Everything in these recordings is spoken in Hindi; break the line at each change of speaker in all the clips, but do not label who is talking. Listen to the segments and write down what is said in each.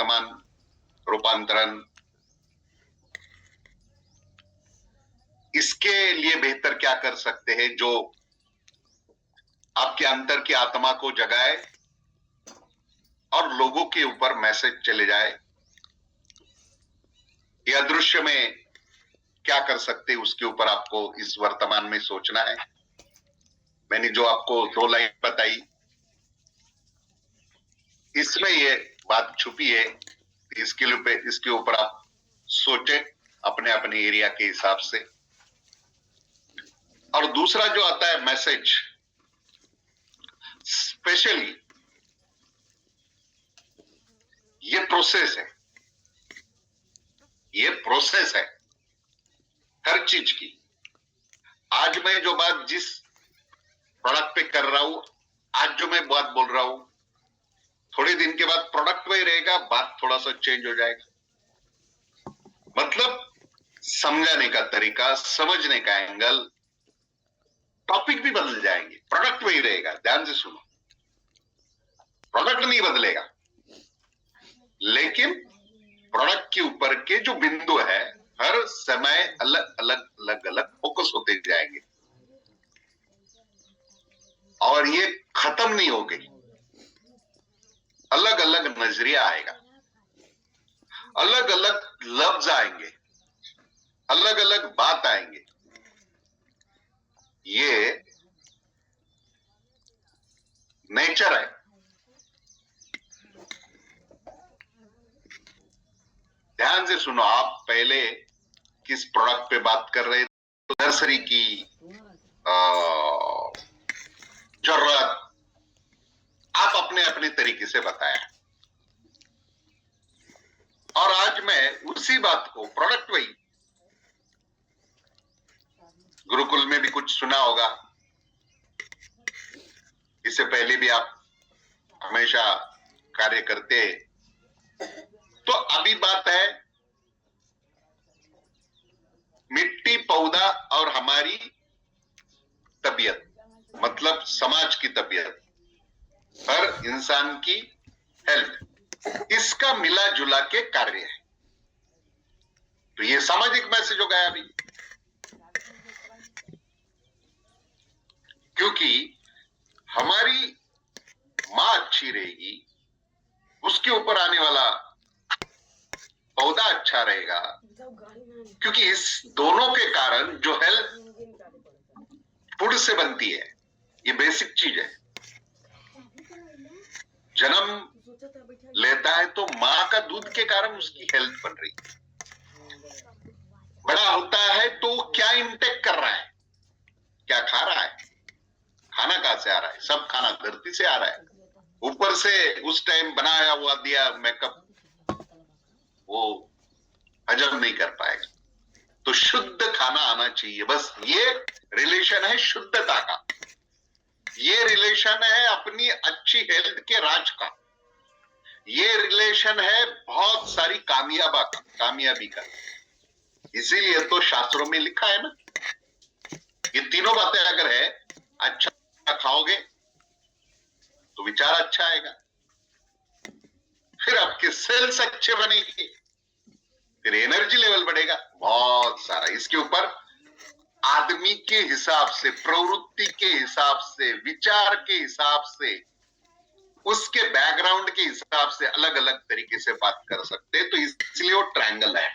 वर्तमान रूपांतरण, इसके लिए बेहतर क्या कर सकते हैं जो आपके अंतर की आत्मा को जगाए और लोगों के ऊपर मैसेज चले जाए। यह दृश्य में क्या कर सकते उसके ऊपर आपको इस वर्तमान में सोचना है। मैंने जो आपको 2 लाइन बताई, इसमें ये बात छुपी है। इसके ऊपर आप सोचे अपने अपने एरिया के हिसाब से। और दूसरा जो आता है मैसेज, स्पेशली ये प्रोसेस है, ये प्रोसेस है हर चीज की। आज मैं जो बात जिस प्रोडक्ट पे कर रहा हूं, आज जो मैं बात बोल रहा हूं, थोड़े दिन के बाद प्रोडक्ट वही रहेगा, बात थोड़ा सा चेंज हो जाएगा। मतलब समझाने का तरीका, समझने का एंगल, टॉपिक भी बदल जाएंगे, प्रोडक्ट वही रहेगा। ध्यान से सुनो, प्रोडक्ट नहीं बदलेगा, लेकिन प्रोडक्ट के ऊपर के जो बिंदु है हर समय अलग अलग फोकस होते जाएंगे और ये खत्म नहीं होगी। अलग अलग नजरिया आएगा, अलग अलग लफ्ज आएंगे, अलग अलग बात आएंगे। ये नेचर है। ध्यान से सुनो, आप पहले किस प्रोडक्ट पे बात कर रहे थे? तो नर्सरी की जरूरत आप अपने अपने तरीके से बताया, और आज मैं उसी बात को, प्रोडक्ट वही, गुरुकुल में भी कुछ सुना होगा, इससे पहले भी आप हमेशा कार्य करते। तो अभी बात है मिट्टी, पौधा और हमारी तबीयत, मतलब समाज की तबीयत, हर इंसान की हेल्थ, इसका मिला जुला के कार्य है। तो ये सामाजिक मैसेज हो गया अभी, क्योंकि हमारी मां अच्छी रहेगी, उसके ऊपर आने वाला पौधा अच्छा रहेगा, क्योंकि इस दोनों के कारण जो हेल्थ फूड से बनती है, ये बेसिक चीज है। जन्म लेता है तो मां का दूध के कारण उसकी हेल्थ बन रही है। बड़ा होता है तो क्या इंटेक कर रहा है, क्या खा रहा है, खाना कहां से आ रहा है? सब खाना धरती से आ रहा है। ऊपर से उस टाइम बनाया हुआ दिया मेकअप वो हजम नहीं कर पाएगा। तो शुद्ध खाना आना चाहिए, बस ये रिलेशन है शुद्धता का, ये रिलेशन है अपनी अच्छी हेल्थ के राज का, ये रिलेशन है बहुत सारी कामयाबी का। इसीलिए तो शास्त्रों में लिखा है ना, ये तीनों बातें अगर है, अच्छा खाओगे तो विचार अच्छा आएगा, फिर आपके सेल्स अच्छे बनेंगे, फिर एनर्जी लेवल बढ़ेगा, बहुत सारा। इसके ऊपर आदमी के हिसाब से, प्रवृत्ति के हिसाब से, विचार के हिसाब से, उसके बैकग्राउंड के हिसाब से अलग अलग तरीके से बात कर सकते हैं। तो इसलिए वो ट्रायंगल है।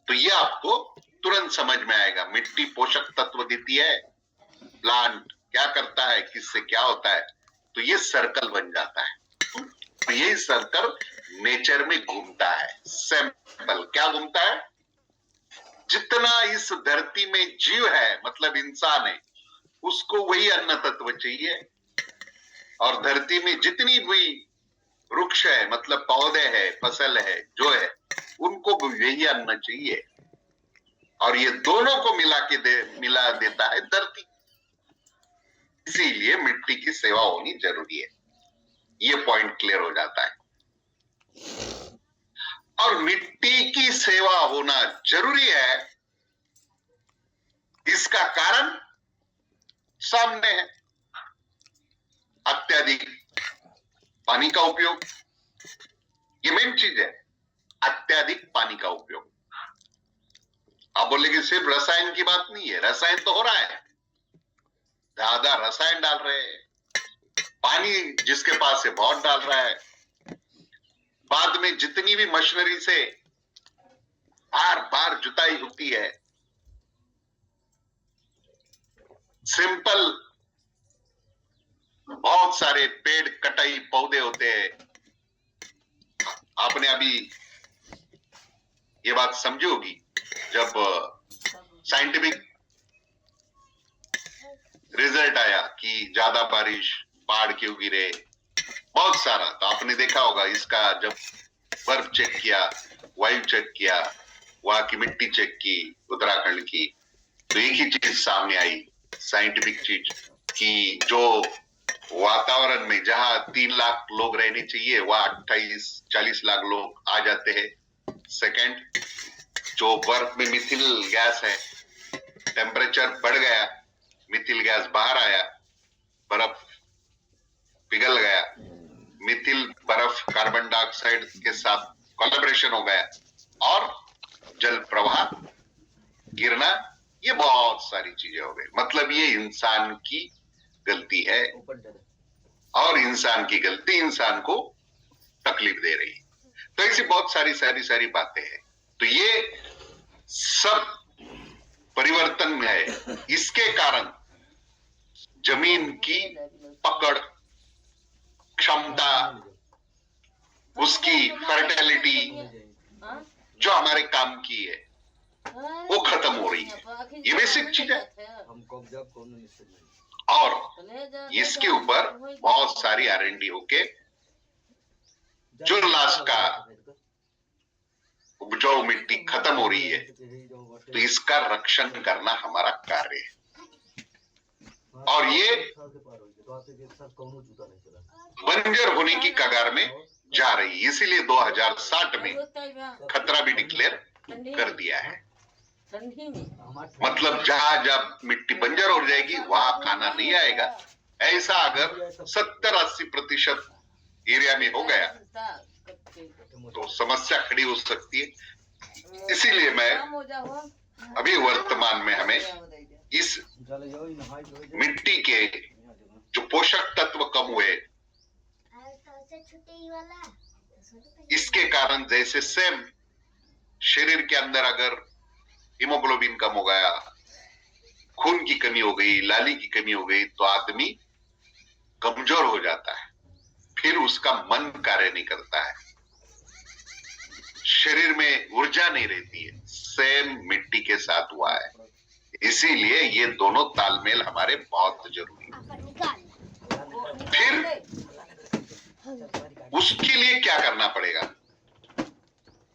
तो ये आपको तुरंत समझ में आएगा। मिट्टी पोषक तत्व देती है, प्लांट क्या करता है, किससे क्या होता है, तो ये सर्कल बन जाता है। तो ये सर्कल नेचर में घूमता है। सैंपल क्या घूमता है? जितना इस धरती में जीव है, मतलब इंसान है, उसको वही अन्न तत्व चाहिए, और धरती में जितनी भी वृक्ष है, मतलब पौधे है, फसल है, जो है, उनको भी यही अन्न चाहिए, और ये दोनों को मिला देता है धरती। इसीलिए मिट्टी की सेवा होनी जरूरी है। ये पॉइंट क्लियर हो जाता है। और मिट्टी की सेवा होना जरूरी है, इसका कारण सामने है। अत्यधिक पानी का उपयोग, ये मेन चीज है, अत्यधिक पानी का उपयोग। आप बोलेंगे सिर्फ रसायन की बात नहीं है, रसायन तो हो रहा है, ज्यादा रसायन डाल रहे हैं, पानी जिसके पास है बहुत डाल रहा है, बाद में जितनी भी मशीनरी से बार बार जुताई होती है, सिंपल बहुत सारे पेड़ कटाई पौधे होते हैं। आपने अभी ये बात समझी होगी जब साइंटिफिक रिजल्ट आया कि ज्यादा बारिश, पहाड़ क्यों गिरे, बहुत सारा, तो आपने देखा होगा इसका जब बर्फ चेक किया, वायु चेक किया, वहां की मिट्टी चेक की उत्तराखंड की, तो एक ही चीज सामने आई, साइंटिफिक चीज, कि जो वातावरण में जहां 3 लाख लोग रहने चाहिए वहां 28-40 लाख लोग आ जाते हैं। सेकंड, जो बर्फ में मिथिल गैस है, टेम्परेचर बढ़ गया, मिथिल गैस बाहर आया, बर्फ पिघल गया, मिथिल बर्फ कार्बन डाइऑक्साइड के साथ कोलैबोरेशन हो गया और जल प्रवाह गिरना, ये बहुत सारी चीजें हो गई। मतलब ये इंसान की गलती है और इंसान की गलती इंसान को तकलीफ दे रही है। तो ऐसी बहुत सारी बातें हैं। तो ये सब परिवर्तन में है। इसके कारण जमीन की पकड़ क्षमता, उसकी फर्टिलिटी जो हमारे काम की है वो खत्म हो रही है। ये बेसिक चीज है। और इसके ऊपर बहुत सारी R&D होके जो लास्ट का उपजाऊ मिट्टी खत्म हो रही है, तो इसका रक्षण करना हमारा कार्य है। और ये बंजर होने की कगार में जा रही है। इसीलिए 2060 में खतरा भी डिक्लेयर कर दिया है। मतलब जहां जब मिट्टी बंजर हो जाएगी वहां खाना नहीं आएगा। ऐसा अगर 70-80% एरिया में हो गया तो समस्या खड़ी हो सकती है। इसीलिए मैं अभी वर्तमान में हमें इस मिट्टी के जो पोषक तत्व कम हुए, इसके कारण जैसे सेम शरीर के अंदर अगर हीमोग्लोबिन कम हो गया, खून की कमी हो गई, लाली की कमी हो गई, तो आदमी कमजोर हो जाता है, फिर उसका मन कार्य नहीं करता है, शरीर में ऊर्जा नहीं रहती है। सेम मिट्टी के साथ हुआ है। इसीलिए ये दोनों तालमेल हमारे बहुत जरूरी है। फिर उसके लिए क्या करना पड़ेगा?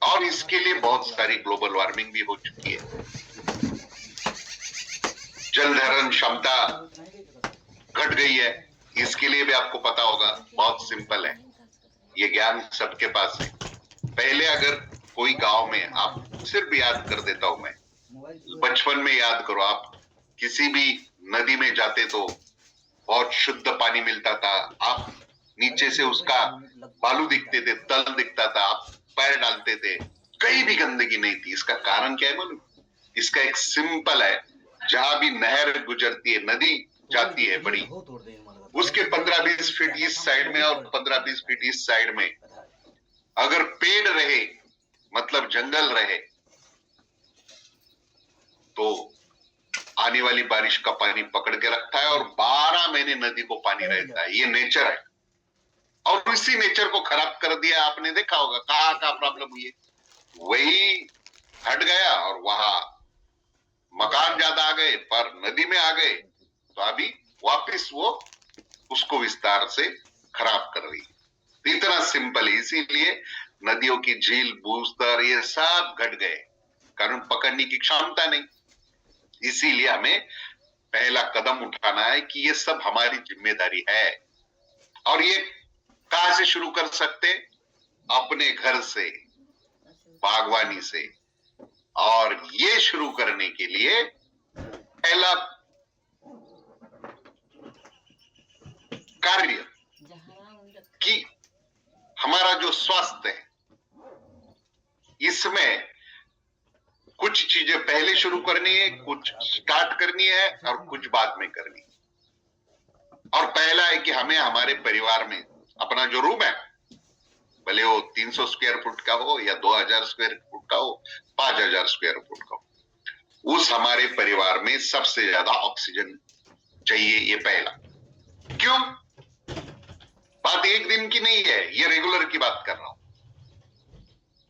और इसके लिए बहुत सारी ग्लोबल वार्मिंग भी हो चुकी है। जल धारण क्षमता घट गई है। इसके लिए भी आपको पता होगा, बहुत सिंपल है, ये ज्ञान सबके पास है। पहले अगर कोई गांव में, आप सिर्फ याद कर देता हूं मैं, बचपन में याद करो, आप किसी भी नदी में जाते तो बहुत शुद्ध पानी मिलता था। आप नीचे से उसका बालू दिखते थे, तल दिखता था, आप पैर डालते थे, कहीं भी गंदगी नहीं थी। इसका कारण क्या है मालूम? इसका एक सिंपल है, जहां भी नहर गुजरती है, नदी जाती है बड़ी, उसके 15-20 फीट इस साइड में और 15-20 फीट इस साइड में अगर पेड़ रहे, मतलब जंगल रहे, तो आने वाली बारिश का पानी पकड़ के रखता है और 12 महीने नदी को पानी रहता है। ये नेचर है। और इसी नेचर को खराब कर दिया। आपने देखा होगा कहाँ प्रॉब्लम हुई है, वही हट गया और वहां मकान ज्यादा आ गए, पर नदी में आ गए, तो अभी वापिस वो उसको विस्तार से खराब कर रही है। इतना सिंपल है। इसीलिए नदियों की झील, भूस्तर, ये सब घट गए, कारण पकड़ने की क्षमता नहीं। इसीलिए हमें पहला कदम उठाना है कि ये सब हमारी जिम्मेदारी है। और ये कहां से शुरू कर सकते? अपने घर से, बागवानी से। और ये शुरू करने के लिए पहला कार्य कि हमारा जो स्वास्थ्य है इसमें कुछ चीजें पहले शुरू करनी है, कुछ स्टार्ट करनी है और कुछ बाद में करनी है। और पहला है कि हमें हमारे परिवार में अपना जो रूम है, भले वो 300 स्क्वायर फुट का हो या 2000 स्क्वायर फुट का हो, 5000 स्क्वायर फुट का हो, उस हमारे परिवार में सबसे ज्यादा ऑक्सीजन चाहिए। ये पहला। क्यों? बात एक दिन की नहीं है, ये रेगुलर की बात कर रहा हूं।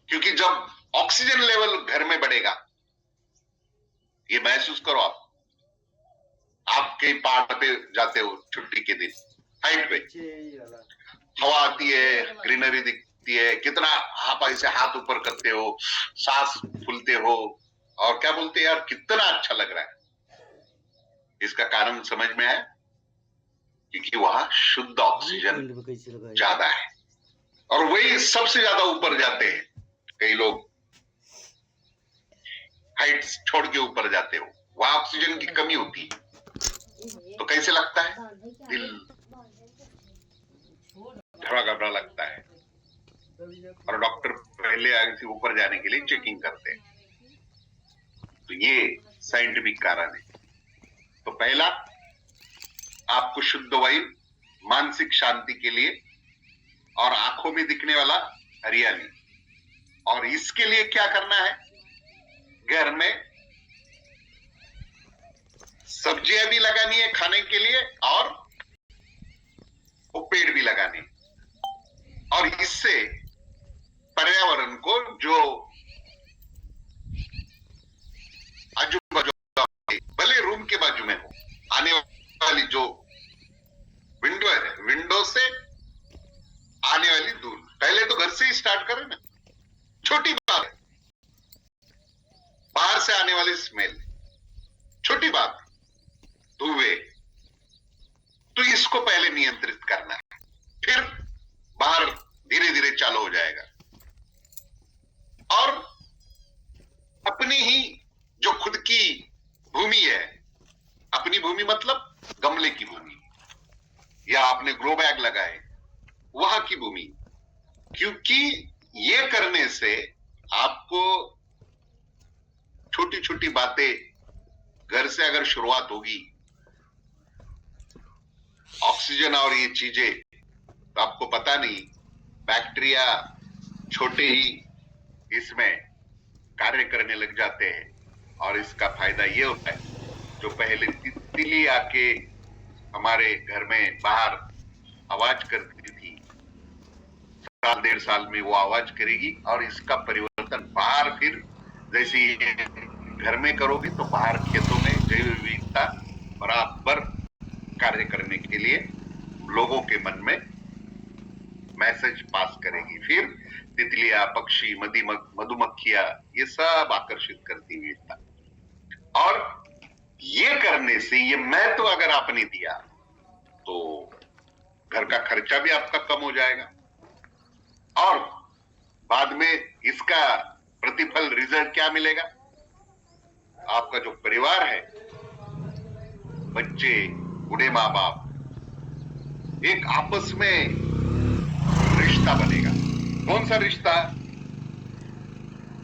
क्योंकि जब ऑक्सीजन लेवल घर में बढ़ेगा, ये महसूस करो आप कहीं पहाड़ पे जाते हो छुट्टी के दिन, हाइट पे हवा आती है, ग्रीनरी दिखती है, कितना आप ऐसे हाथ ऊपर करते हो, सांस फूलते हो और क्या बोलते हैं यार, कितना अच्छा लग रहा है। इसका कारण समझ में आया? क्योंकि वहां शुद्ध ऑक्सीजन ज्यादा है और वही सबसे ज्यादा ऊपर जाते हैं। कई लोग हाइट छोड़ के ऊपर जाते हो, वहां ऑक्सीजन की कमी होती है, तो कैसे लगता है? दिल घबरा लगता है और डॉक्टर पहले आगे ऊपर जाने के लिए चेकिंग करते हैं। तो ये साइंटिफिक कारण है। तो पहला, आपको शुद्ध वायु, मानसिक शांति के लिए और आंखों में दिखने वाला हरियाली। और इसके लिए क्या करना है? घर में सब्जियां भी लगानी है खाने के लिए और वो पेड़ भी लगाने, और इससे पर्यावरण को जो आजू बाजू भले रूम के बाजू में हो, आने वाली जो विंडो है, विंडो से आने वाली धूल, पहले तो घर से ही स्टार्ट करें ना। छोटी बात है, बाहर से आने वाली स्मेल, छोटी बात, धुएं, तो इसको पहले नियंत्रित करना है, फिर बाहर धीरे धीरे चालू हो जाएगा। और अपनी ही जो खुद की भूमि है, अपनी भूमि मतलब गमले की भूमि या आपने ग्रो बैग लगाए वहां की भूमि, क्योंकि ये करने से आपको छोटी छोटी बातें घर से अगर शुरुआत होगी, ऑक्सीजन और ये चीजें, तो आपको पता नहीं बैक्टीरिया छोटे ही इसमें कार्य करने लग जाते हैं। और इसका फायदा ये होता है, जो पहले तितली आके हमारे घर में बाहर आवाज करती थी, साल 1.5 साल में वो आवाज करेगी और इसका परिवर्तन बाहर, फिर जैसे घर में करोगे तो बाहर खेतों में जैव विविधता बराबर कार्य करने के लिए लोगों के मन में मैसेज पास करेगी। फिर तितलियां, पक्षी, मधुमक्खियां, ये सब आकर्षित करती विविधता। और ये करने से, ये महत्व अगर आपने दिया तो घर का खर्चा भी आपका कम हो जाएगा और बाद में इसका प्रतिफल, रिजल्ट क्या मिलेगा? आपका जो परिवार है, बच्चे, बूढ़े माँ बाप, एक आपस में रिश्ता बनेगा। कौन सा रिश्ता?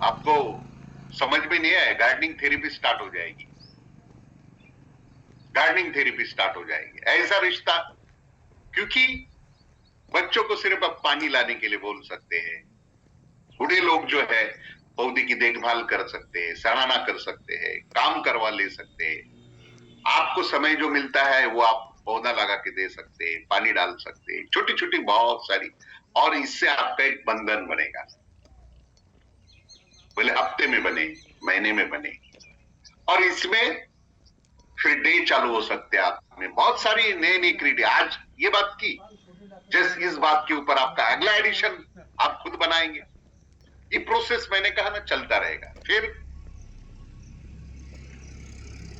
आपको समझ में नहीं आया, गार्डनिंग थेरेपी स्टार्ट हो जाएगी। गार्डनिंग थेरेपी स्टार्ट हो जाएगी। ऐसा रिश्ता, क्योंकि बच्चों को सिर्फ अब पानी लाने के लिए बोल सकते हैं, बूढ़े लोग जो है पौधे की देखभाल कर सकते हैं, सराहना कर सकते हैं, काम करवा ले सकते हैं। आपको समय जो मिलता है वो आप पौधा लगा के दे सकते हैं, पानी डाल सकते हैं, छोटी छोटी बहुत सारी। और इससे आपका एक बंधन बनेगा, भले हफ्ते में बने, महीने में बने। और इसमें फिर डे चालू हो सकते हैं आप में, बहुत सारी नई नई क्रिएटिव। आज ये बात की, जस्ट इस बात के ऊपर आपका अगला एडिशन आप खुद बनाएंगे। ये प्रोसेस मैंने कहा ना, चलता रहेगा। फिर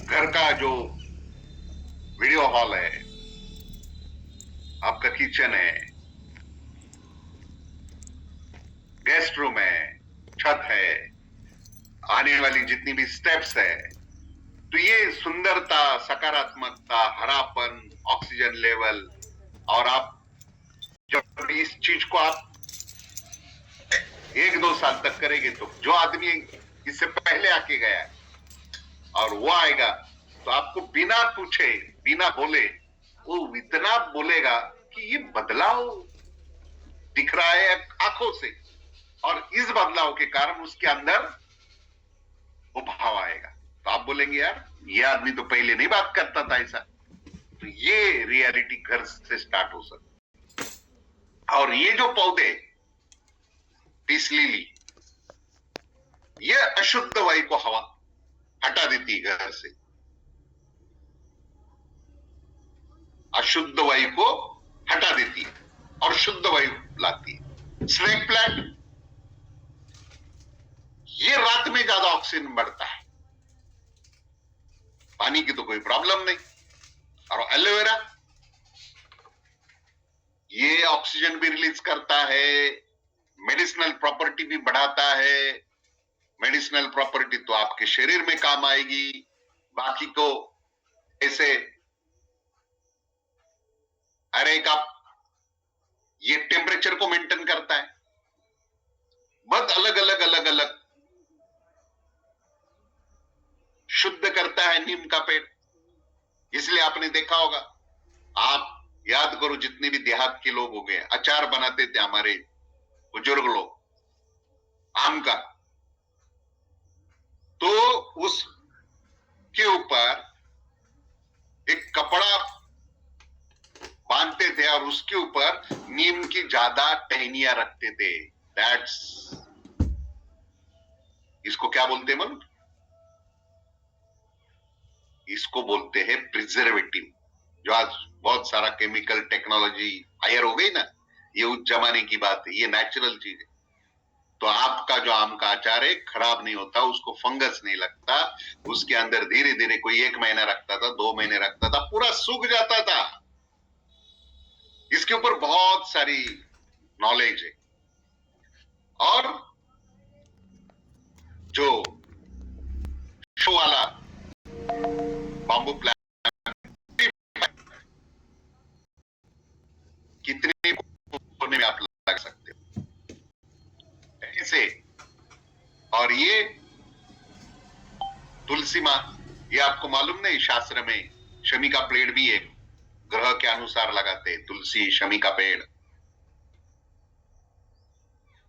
घर का जो वीडियो हॉल है, आपका किचन है, गेस्ट रूम है, छत है, आने वाली जितनी भी स्टेप्स है, तो ये सुंदरता, सकारात्मकता, हरापन, ऑक्सीजन लेवल, और आप जब इस चीज को आप 1-2 साल तक करेंगे तो जो आदमी इससे पहले आके गया है और वो आएगा तो आपको बिना पूछे बिना बोले वो इतना बोलेगा कि ये बदलाव दिख रहा है आंखों से, और इस बदलाव के कारण उसके अंदर वो भाव आएगा। तो आप बोलेंगे यार ये आदमी तो पहले नहीं बात करता था ऐसा। तो ये रियलिटी घर से स्टार्ट हो सकती। और ये जो पौधे पीस लिली, ये अशुद्ध वायु को हवा हटा देती है घर से, अशुद्ध वायु को हटा देती है और शुद्ध वायु लाती है। स्नेक प्लांट, ये रात में ज्यादा ऑक्सीजन बढ़ता है, पानी की तो कोई प्रॉब्लम नहीं। और एलोवेरा, ये ऑक्सीजन भी रिलीज करता है, मेडिसिनल प्रॉपर्टी भी बढ़ाता है। मेडिसिनल प्रॉपर्टी तो आपके शरीर में काम आएगी, बाकी को ऐसे अरे का ये टेम्परेचर को मेंटेन करता है। बहुत अलग अलग शुद्ध करता है नीम का पेड़। इसलिए आपने देखा होगा, आप याद करो जितने भी देहात के लोग हो गए, अचार बनाते थे हमारे बुजुर्ग लोग आम का, तो उसके ऊपर एक कपड़ा बांधते थे और उसके ऊपर नीम की ज्यादा टहनियां रखते थे। दैट्स, इसको क्या बोलते हैं मन? इसको बोलते हैं प्रिजर्वेटिव। जो आज बहुत सारा केमिकल टेक्नोलॉजी हायर हो गई ना, ये उस जमाने की बात है, ये नेचुरल चीज है। तो आपका जो आम का अचार है खराब नहीं होता, उसको फंगस नहीं लगता, उसके अंदर धीरे धीरे कोई 1 महीना रखता था, 2 महीने रखता था, पूरा सूख जाता था। इसके ऊपर बहुत सारी नॉलेज है। और जो शो वाला बाम्बू प्लांट कितने कोने में आप लगा सकते हो ऐसे। और ये तुलसी माँ, ये आपको मालूम नहीं, शास्त्र में शमी का पेड़ भी है, ग्रह के अनुसार लगाते हैं तुलसी शमी का पेड़,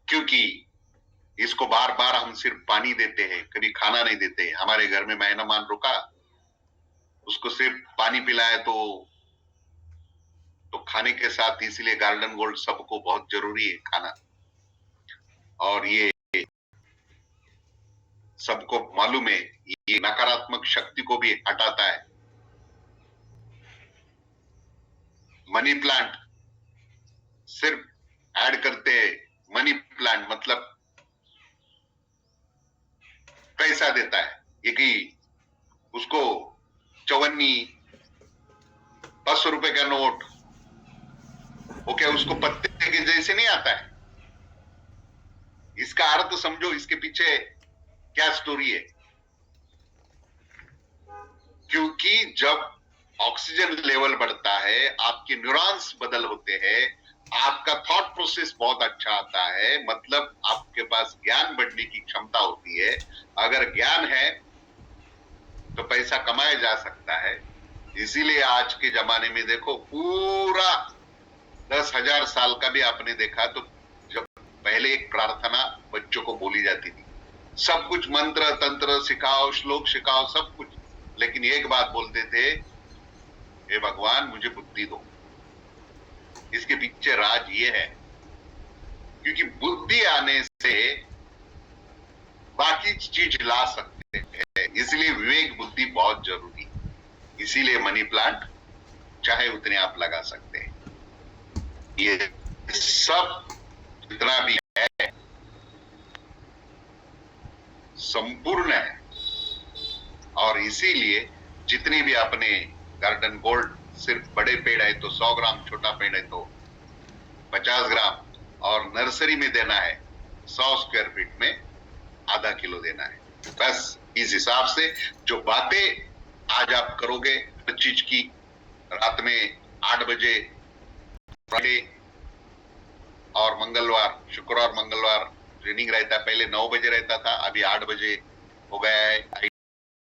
क्योंकि इसको बार बार हम सिर्फ पानी देते हैं, कभी खाना नहीं देते। हमारे घर में मेहमान रुका, उसको सिर्फ पानी पिलाए तो खाने के साथ, इसलिए गार्डन गोल्ड सबको बहुत जरूरी है खाना। और ये सबको मालूम है, ये नकारात्मक शक्ति को भी हटाता है। मनी प्लांट सिर्फ ऐड करते हैं, मनी प्लांट मतलब पैसा देता है, ये कि उसको चवन्नी 500 रुपए का नोट, ओके, उसको पत्ते के जैसे नहीं आता है। इसका अर्थ समझो, इसके पीछे क्या स्टोरी है। क्योंकि जब ऑक्सीजन लेवल बढ़ता है, आपके न्यूरॉन्स बदल होते हैं, आपका थॉट प्रोसेस बहुत अच्छा आता है, मतलब आपके पास ज्ञान बढ़ने की क्षमता होती है। अगर ज्ञान है तो पैसा कमाया जा सकता है। इसीलिए आज के जमाने में देखो, पूरा 10,000 साल का भी आपने देखा तो जब पहले एक प्रार्थना बच्चों को बोली जाती थी, सब कुछ मंत्र तंत्र सिखाओ, श्लोक सिखाओ, सब कुछ, लेकिन एक बात बोलते थे, हे भगवान मुझे बुद्धि दो। इसके पीछे राज ये है, क्योंकि बुद्धि आने से बाकी चीज ला सकते हैं, इसलिए विवेक बुद्धि बहुत जरूरी। इसीलिए मनी प्लांट चाहे उतने आप लगा सकते हैं। ये सब जितना भी है संपूर्ण है, और इसीलिए जितनी भी अपने गार्डन गोल्ड, सिर्फ बड़े पेड़ है तो 100 ग्राम, छोटा पेड़ है तो 50 ग्राम, और नर्सरी में देना है 100 स्क्वायर फीट में आधा किलो देना है। बस इस हिसाब से जो बातें आज आप करोगे हर चीज की, रात में 8 बजे फ्राइडे और मंगलवार, शुक्रवार मंगलवार ट्रेनिंग रहता है, पहले 9 बजे रहता था, अभी 8 बजे हो गया है।